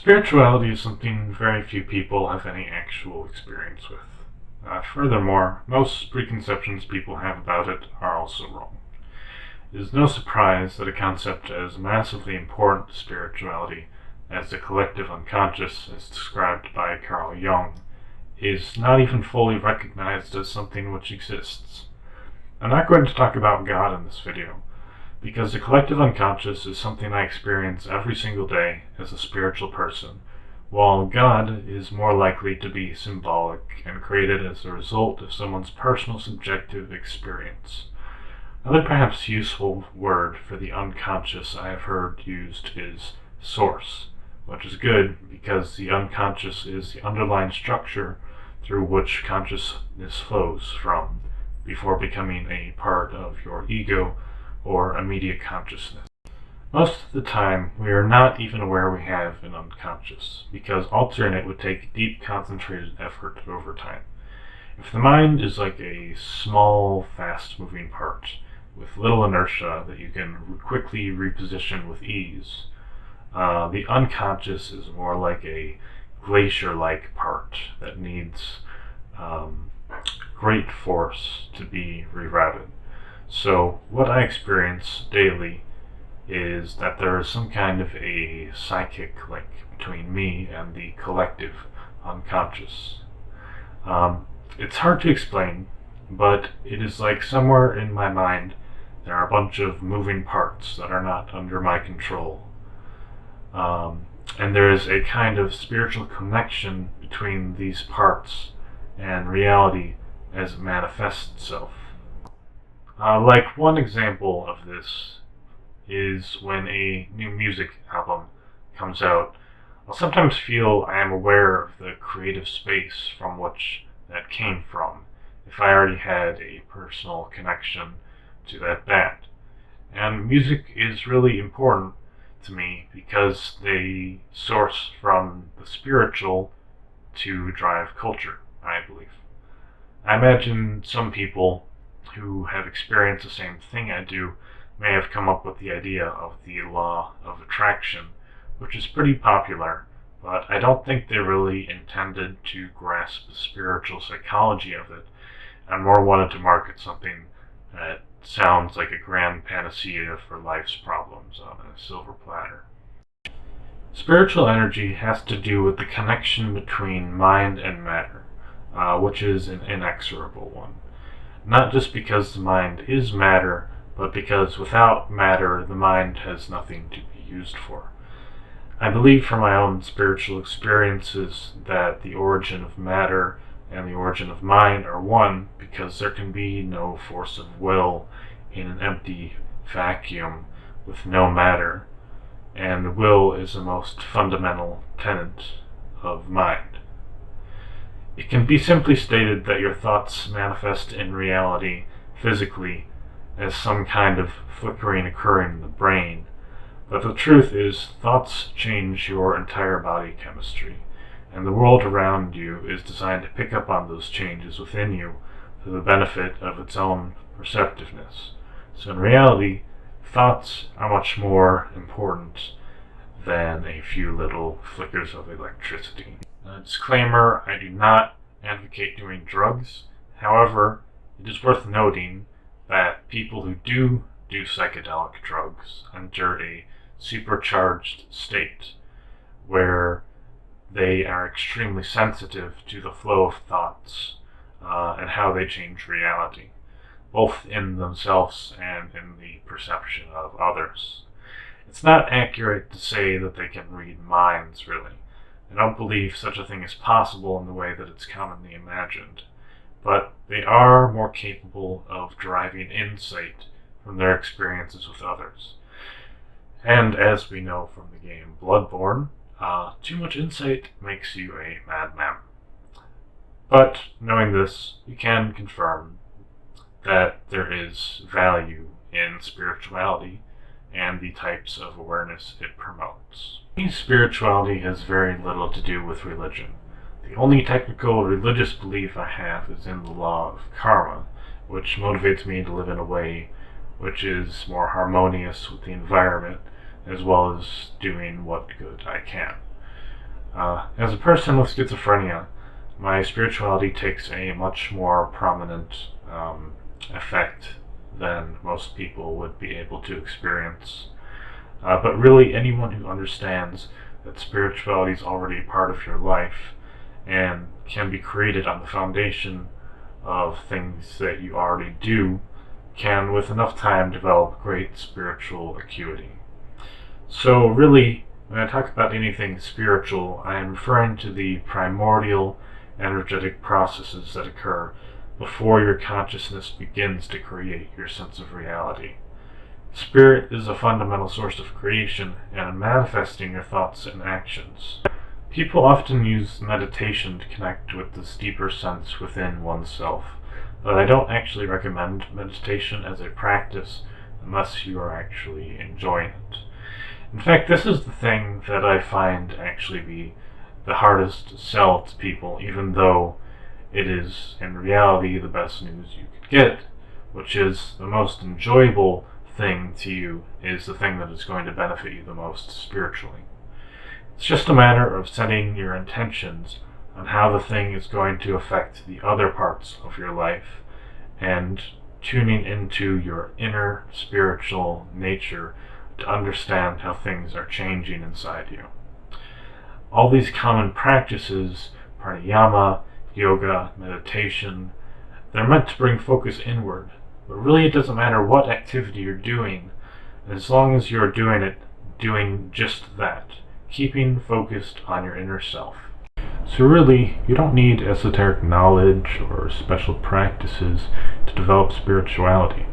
Spirituality is something very few people have any actual experience with. Furthermore, most preconceptions people have about it are also wrong. It is no surprise that a concept as massively important to spirituality as the collective unconscious, as described by Carl Jung, is not even fully recognized as something which exists. I'm not going to talk about God in this video, because the collective unconscious is something I experience every single day as a spiritual person, while God is more likely to be symbolic and created as a result of someone's personal subjective experience. Another perhaps useful word for the unconscious I have heard used is source, which is good because the unconscious is the underlying structure through which consciousness flows from before becoming a part of your ego or immediate consciousness. Most of the time, we are not even aware we have an unconscious, because altering it would take deep, concentrated effort over time. If the mind is like a small, fast-moving part, with little inertia that you can quickly reposition with ease, the unconscious is more like a glacier-like part that needs great force to be rerouted. So what I experience daily is that there is some kind of a psychic link between me and the collective unconscious. It's hard to explain, but it is like somewhere in my mind there are a bunch of moving parts that are not under my control. And there is a kind of spiritual connection between these parts and reality as it manifests itself. Like one example of this is when a new music album comes out. I'll sometimes feel I am aware of the creative space from which that came from, if I already had a personal connection to that band. And music is really important to me because they source from the spiritual to drive culture, I believe. I imagine some people who have experienced the same thing I do may have come up with the idea of the law of attraction, which is pretty popular, but I don't think they really intended to grasp the spiritual psychology of it, and more wanted to market something that sounds like a grand panacea for life's problems on a silver platter. Spiritual energy has to do with the connection between mind and matter, which is an inexorable one. Not just because the mind is matter, but because without matter, the mind has nothing to be used for. I believe from my own spiritual experiences that the origin of matter and the origin of mind are one, because there can be no force of will in an empty vacuum with no matter, and will is the most fundamental tenet of mind. It can be simply stated that your thoughts manifest in reality physically as some kind of flickering occurring in the brain, but the truth is thoughts change your entire body chemistry, and the world around you is designed to pick up on those changes within you for the benefit of its own perceptiveness. So in reality, thoughts are much more important than a few little flickers of electricity. Disclaimer, I do not advocate doing drugs. However, it is worth noting that people who do psychedelic drugs enter a supercharged state where they are extremely sensitive to the flow of thoughts and how they change reality, both in themselves and in the perception of others. It's not accurate to say that they can read minds, really. I don't believe such a thing is possible in the way that it's commonly imagined, but they are more capable of deriving insight from their experiences with others. And as we know from the game Bloodborne, too much insight makes you a madman. But knowing this, you can confirm that there is value in spirituality and the types of awareness it promotes. Spirituality has very little to do with religion. The only technical religious belief I have is in the law of karma, which motivates me to live in a way which is more harmonious with the environment, as well as doing what good I can. As a person with schizophrenia, my spirituality takes a much more prominent effect than most people would be able to experience. But really, anyone who understands that spirituality is already a part of your life and can be created on the foundation of things that you already do can, with enough time, develop great spiritual acuity. So really, when I talk about anything spiritual, I am referring to the primordial energetic processes that occur before your consciousness begins to create your sense of reality. Spirit is a fundamental source of creation and manifesting your thoughts and actions. People often use meditation to connect with this deeper sense within oneself, but I don't actually recommend meditation as a practice unless you are actually enjoying it. In fact, this is the thing that I find actually be the hardest to sell to people, even though it is in reality the best news you could get, which is the most enjoyable thing to you is the thing that is going to benefit you the most spiritually. It's just a matter of setting your intentions on how the thing is going to affect the other parts of your life and tuning into your inner spiritual nature to understand how things are changing inside you. All these common practices, pranayama, yoga, meditation, they're meant to bring focus inward, but really it doesn't matter what activity you're doing, as long as you're doing just that, keeping focused on your inner self. So really, you don't need esoteric knowledge or special practices to develop spirituality,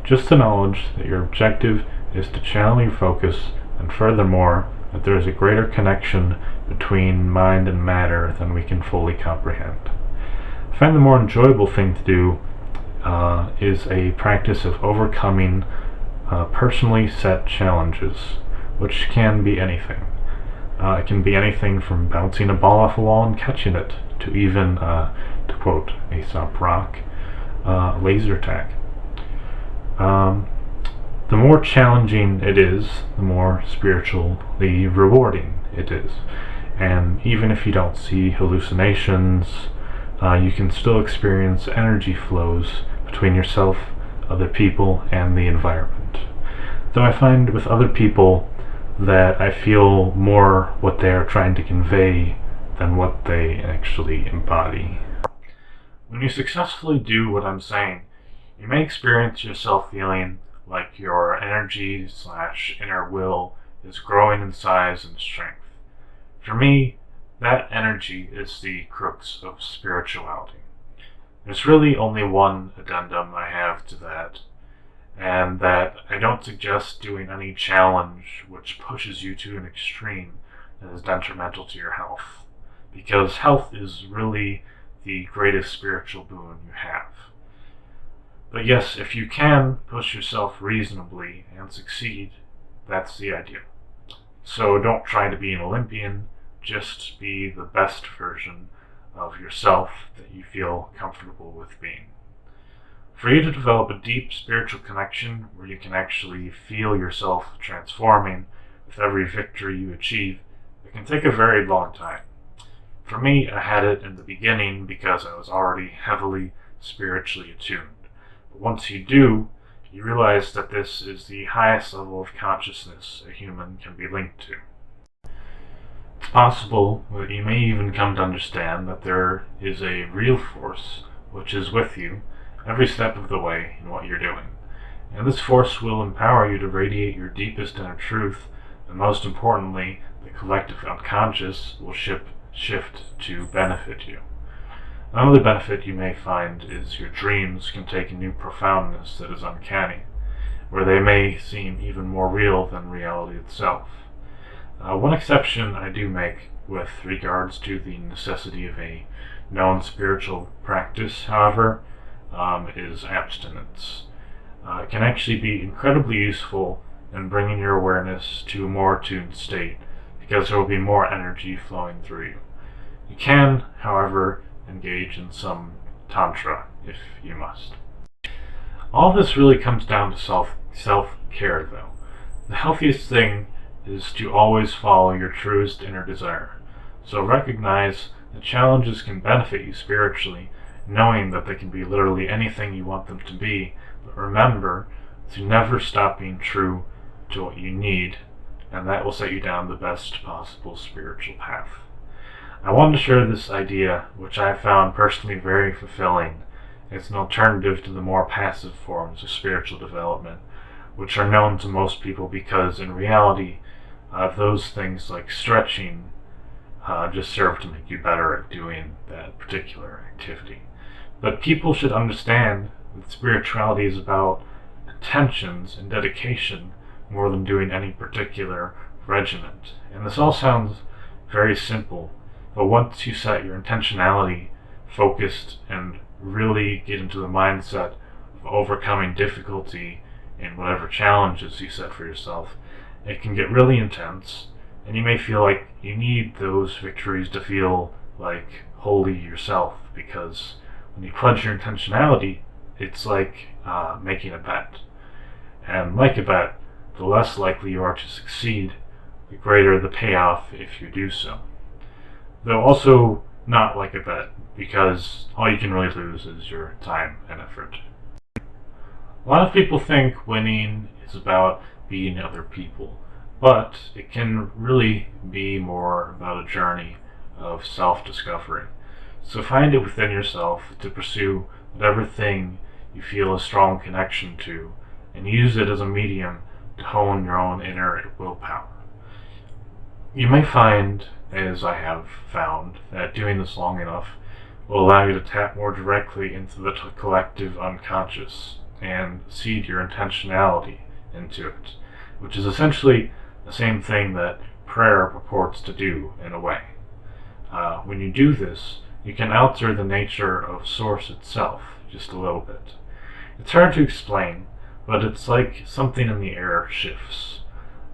just the knowledge that your objective is to channel your focus, and furthermore, that there is a greater connection between mind and matter than we can fully comprehend. I find the more enjoyable thing to do is a practice of overcoming personally set challenges, which can be anything. It can be anything from bouncing a ball off a wall and catching it, to even, to quote Aesop Rock, laser tag. The more challenging it is, the more spiritually rewarding it is. And even if you don't see hallucinations, you can still experience energy flows between yourself, other people, and the environment. Though I find with other people that I feel more what they are trying to convey than what they actually embody. When you successfully do what I'm saying, you may experience yourself feeling like your energy/inner will is growing in size and strength. For me, that energy is the crux of spirituality. There's really only one addendum I have to that, and that I don't suggest doing any challenge which pushes you to an extreme that is detrimental to your health, because health is really the greatest spiritual boon you have. But yes, if you can push yourself reasonably and succeed, that's the idea. So don't try to be an Olympian, just be the best version of yourself that you feel comfortable with being. For you to develop a deep spiritual connection where you can actually feel yourself transforming with every victory you achieve, it can take a very long time. For me, I had it in the beginning because I was already heavily spiritually attuned. But once you do, you realize that this is the highest level of consciousness a human can be linked to. It's possible that you may even come to understand that there is a real force which is with you every step of the way in what you're doing. And this force will empower you to radiate your deepest inner truth, and most importantly, the collective unconscious will shift to benefit you. Another benefit you may find is your dreams can take a new profoundness that is uncanny, where they may seem even more real than reality itself. One exception I do make with regards to the necessity of a known spiritual practice, however, is abstinence. It can actually be incredibly useful in bringing your awareness to a more attuned state, because there will be more energy flowing through you. You can, however, engage in some tantra if you must. All this really comes down to self-care, though. The healthiest thing is to always follow your truest inner desire. So recognize that challenges can benefit you spiritually, knowing that they can be literally anything you want them to be, but remember to never stop being true to what you need, and that will set you down the best possible spiritual path. I wanted to share this idea, which I found personally very fulfilling. It's an alternative to the more passive forms of spiritual development, which are known to most people because in reality, those things like stretching just serve to make you better at doing that particular activity. But people should understand that spirituality is about intentions and dedication more than doing any particular regiment. And this all sounds very simple, but once you set your intentionality focused and really get into the mindset of overcoming difficulty in whatever challenges you set for yourself, it can get really intense, and you may feel like you need those victories to feel like holy yourself, because when you pledge your intentionality, it's like making a bet. And like a bet, the less likely you are to succeed, the greater the payoff if you do so. Though also not like a bet, because all you can really lose is your time and effort. A lot of people think winning is about beating other people, but it can really be more about a journey of self-discovery. So find it within yourself to pursue whatever thing you feel a strong connection to, and use it as a medium to hone your own inner willpower. You may find, as I have found, that doing this long enough will allow you to tap more directly into the collective unconscious and seed your intentionality into it, which is essentially the same thing that prayer purports to do in a way. When you do this, you can alter the nature of Source itself just a little bit. It's hard to explain, but it's like something in the air shifts.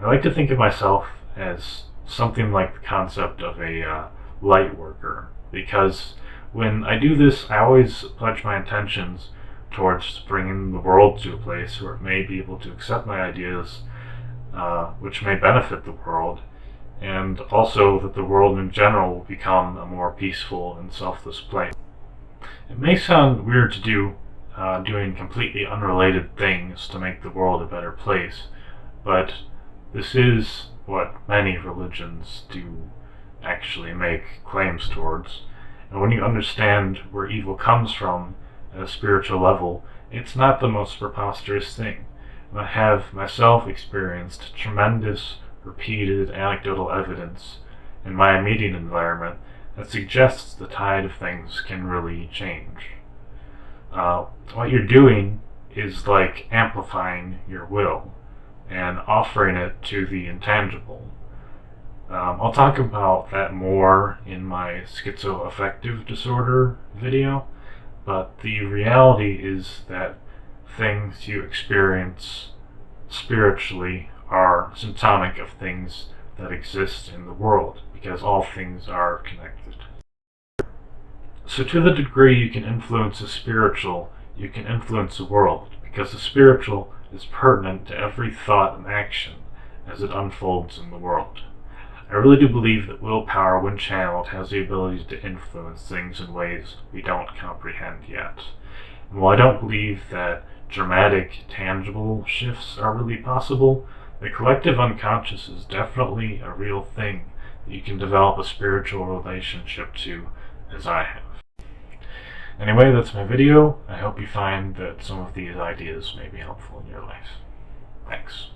I like to think of myself as something like the concept of a light worker, because when I do this, I always pledge my intentions towards bringing the world to a place where it may be able to accept my ideas, which may benefit the world, and also that the world in general will become a more peaceful and selfless place. It may sound weird to do, doing completely unrelated things to make the world a better place, but this is what many religions do actually make claims towards. And when you understand where evil comes from at a spiritual level, it's not the most preposterous thing. And I have myself experienced tremendous repeated anecdotal evidence in my immediate environment that suggests the tide of things can really change. What you're doing is like amplifying your will and offering it to the intangible. I'll talk about that more in my schizoaffective disorder video, but the reality is that things you experience spiritually are symptomatic of things that exist in the world, because all things are connected. So to the degree you can influence the spiritual, you can influence the world, because the spiritual is pertinent to every thought and action as it unfolds in the world. I really do believe that willpower, when channeled, has the ability to influence things in ways we don't comprehend yet. And while I don't believe that dramatic, tangible shifts are really possible, the collective unconscious is definitely a real thing that you can develop a spiritual relationship to, as I have. Anyway, that's my video. I hope you find that some of these ideas may be helpful in your life. Thanks.